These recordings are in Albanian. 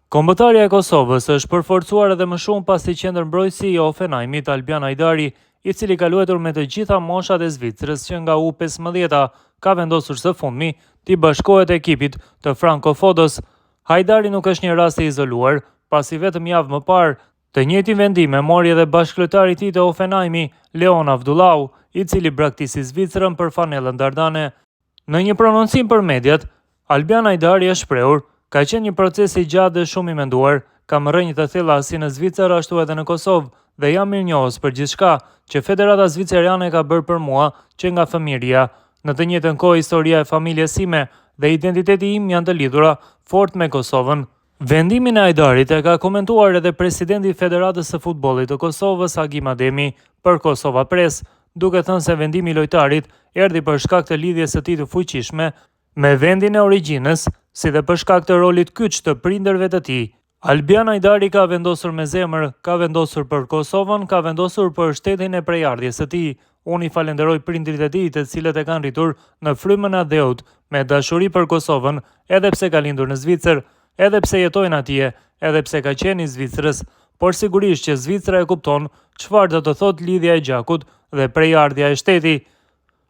Kombëtarja e Kosovës është përforcuar edhe më shumë pasi qendërmbrojtësi i Hoffenheimit Albian Hajdari, i cili ka luajtur me të gjitha moshat e Zvicrës që nga U15-a, ka vendosur së fundmi t'i bashkohet ekipit të Franco Fodos. Hajdari nuk është një rast i izoluar, pasi vetëm javë më parë të njëjtin vendim e mori edhe bashkëlojtari i tij të Hoffenheimi, Leon Avdullau, i cili braktisi Zvicrën për fanellën dardane. Në një prononcim për mediat, Albian Hajdari është shprehur: "Ka qenë një proces i gjatë dhe shumë i menduar, kam rrënjë të thella si në Zvicër ashtu edhe në Kosovë dhe jam mirënjohës për gjithçka që Federata Zviceriane ka bërë për mua që nga fëmijëria. Në të njëjtën kohë historia e familjes sime dhe identiteti im janë të lidhura fort me Kosovën." Vendimin e Hajdarit e ka komentuar edhe presidenti i Federatës së Futbollit të Kosovës, Agim Ademi, për Kosova Press, duke thënë se vendimi i lojtarit erdhi për shkak të lidhjes së tij të fuqishme me vendin e origjinës, si dhe për shkak të rolit kyç të prindërve të tij. Albian Hajdari ka vendosur me zemër, ka vendosur për Kosovën, ka vendosur për shtetin e prejardhjes së tij. Unë i falenderoj prindrit e tij, të cilët e kanë rritur në frymën e dheut me dashuri për Kosovën, edhe pse ka lindur në Zvicër, edhe pse jetojnë atje, edhe pse ka qenë i Zvicrës, por sigurisht që Zvicra e kupton çfarë do të thotë lidhja e gjakut dhe prejardhja e shteti.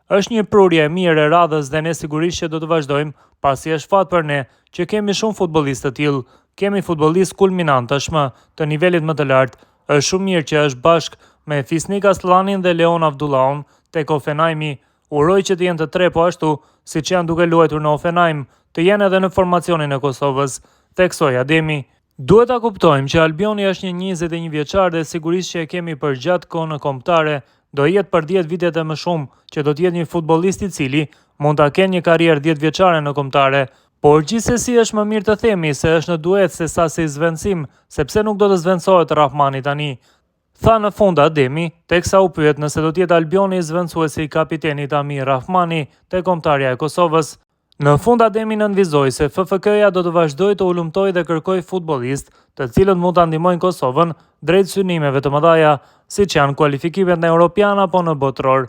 Është një prurje e mirë e radhës dhe ne sigurisht që do të vazhdojmë, pasi është fat për ne që kemi shumë futbollistë të tillë, kemi futbollistë kulminant tashmë të nivelit më të lartë. Është shumë mirë që është bashkë me Fisnik Aslanin dhe Leon Avdullaun tek Hoffenheimi. Uroj që të jenë të tre po ashtu siç janë duke luajtur në Hoffenheim, të jenë edhe në formacionin e Kosovës, theksoi Ademi. Duhet ta kuptojmë që Albioni është një 21 vjeçar dhe sigurisht që e kemi për gjatë kohë në kombëtare. Do jetë për 10 vitet e më shumë që do të jetë një futbollist i cili mund ta kenë një karrierë 10 vjeçare në kombëtare, por gjithsesi është më mirë të themi se është në duet se sa si zvendësim, sepse nuk do të zvendësohet Rahmani tani, tha në fund Ademi, teksa u pyet nëse do të jetë Albioni zvendësuesi i kapitenit Amir Rahmani te kombëtarja e Kosovës. Në fund Ademi nënvizoi se FFK-ja do të vazhdojë të ulëmtojë dhe kërkojë futbollistë të cilët mund ta ndihmojnë Kosovën drejt synimeve të mëdha, siç janë kualifikimet në Europian apo në botror.